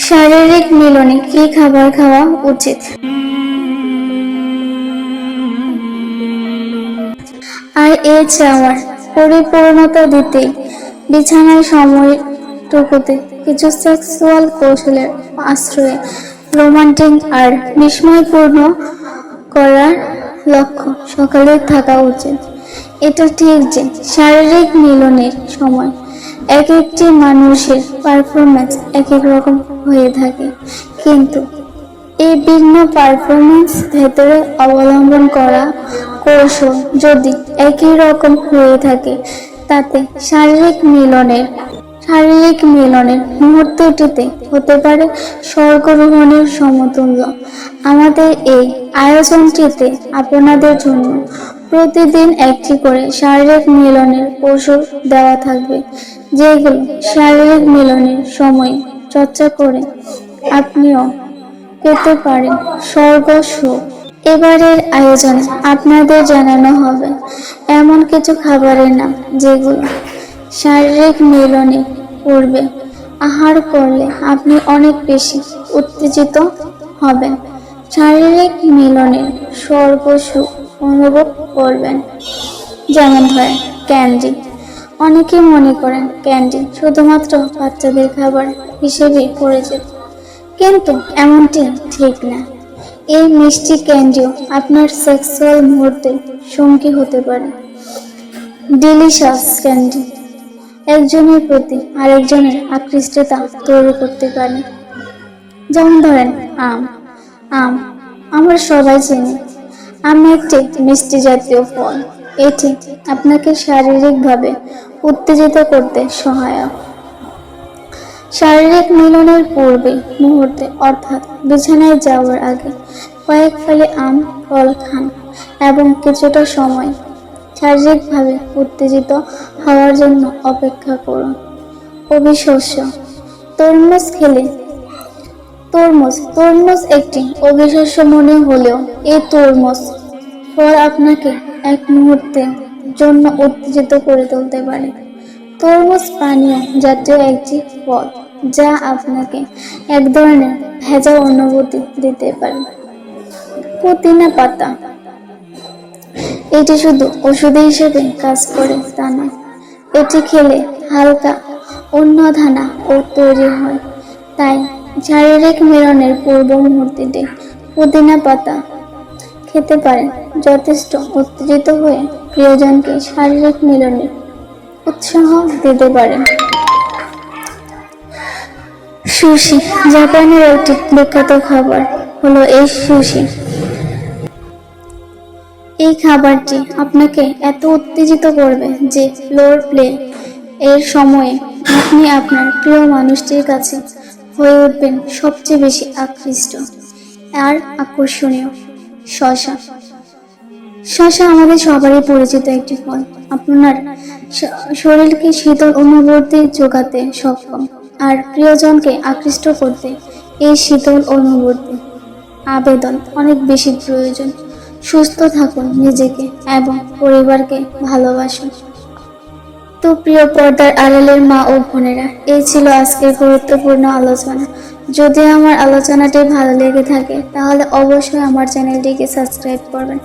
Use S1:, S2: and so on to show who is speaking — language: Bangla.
S1: শারীরিক মিলনে কি খাবার খাওয়া উচিত? আর এই চাওয়ার পরিপূর্ণতা দিতে বিছানায় সময়টুকুতে কিছু সেক্সুয়াল কৌশলের আশ্রয়ে রোমান্টিক আর বিস্ময়পূর্ণ করার লক্ষ্য সকালে থাকা উচিত। এটা ঠিক যে শারীরিক মিলনের সময় এক একটি মানুষের পারফরমেন্স এক এক রকম হয়ে থাকে, কিন্তু এই ভিন্ন পারফরমেন্স ভেতরে অবলম্বন করা কৌশল যদি একই রকম হয়ে থাকে, তাতে শারীরিক মিলনের মুহূর্তটিতে হতে পারে স্বর্গরোহণের সমতুল্য। আমাদের এই আয়োজনটিতে আপনাদের জন্য প্রতিদিন একটি করে শারীরিক মিলনের কৌশল দেওয়া থাকবে, যেগুলো শারীরিক মিলনের সময় চর্চা করে আপনিও পেতে পারেন স্বর্গ সুখ। এবারের আয়োজনে আপনাদের জানানো হবে এমন কিছু খাবারের নাম যেগুলো শারীরিক মিলনের পূর্বে আহার করলে আপনি অনেক বেশি উত্তেজিত হবেন, শারীরিক মিলনের স্বর্গ সুখ অনুভব করবেন। যেমন ধরেন ক্যান্ডি। অনেকেই মনে করেন ক্যান্ডি শুধুমাত্র বাচ্চাদের খাবার হিসেবে পরিচিত, কিন্তু এমনটি ঠিক না। এই মিষ্টি ক্যান্ডিও আপনার সেক্সুয়াল মুহূর্তে সঙ্গী হতে পারে। ডিলিশাস ক্যান্ডি একজনের প্রতি আরেকজনের আকৃষ্টতা তৈরি করতে পারে। যেমন ধরেন আম। আমরা সবাই চিনি আম একটি মিষ্টি জাতীয় ফল। এটি আপনাকে শারীরিকভাবে উত্তেজিত করতে সহায়ক। শারীরিক মিলনের পূর্বে মুহূর্তে অর্থাৎ বিছানায় যাওয়ার আগে কয়েক ফালি আম ফল খান এবং কিছুটা সময় শারীরিকভাবে উত্তেজিত হওয়ার জন্য অপেক্ষা করুন। অবিশস্য। তরমুজ খেলে তরমুজ একটি অবিশস্য মনে হলেও এই তরমুজ ফল আপনাকে এক মুহূর্তের জন্য উত্তেজিত করে তুলতে পারে। তরমুজ পানীয় জাতীয় একটি ফল যা আপনাকে এক ধরনের ভেজা অনুভূতি দিতে পারে। পুদিনা পাতা। এটি শুধু ওষুধ হিসেবে কাজ করে তা নয়, এটি খেলে হালকা উন্মাদনা ও তৈরি হয়। তাই শারীরিক মিলনের পূর্ব মুহূর্তে পুদিনা পাতা খেতে পারেন, যথেষ্ট উত্তেজিত হয়ে প্রিয়জনকে শারীরিক মিলনের উৎসাহ দিতে পারেন। সুশি। জাপানের একটি বিখ্যাত খাবার হলো এই সুশি। এই খাবারটি আপনাকে এত উত্তেজিত করবে যে ফ্লোর প্লে এর সময়ে আপনি আপনার প্রিয় মানুষটির কাছে হয়ে উঠবেন সবচেয়ে বেশি আকৃষ্ট আর আকর্ষণীয়। শসা আমাদের সবারই পরিচিত একটি ফল। আপনার শরীরকে শীতল অনুভূতি যোগাতে সক্ষম আর প্রিয়জনকে আকৃষ্ট করতে এই শীতল অনুভূতি আবেদন অনেক বেশি প্রয়োজন। সুস্থ থাকুন, নিজেকে এবং পরিবারকে ভালোবাসুন। তো প্রিয় পর্দার আড়ালের মা ও বোনেরা, এই ছিল আজকের গুরুত্বপূর্ণ আলোচনা। যদি আমার আলোচনাটি ভালো লেগে থাকে তাহলে অবশ্যই আমার চ্যানেলটিকে সাবস্ক্রাইব করবেন।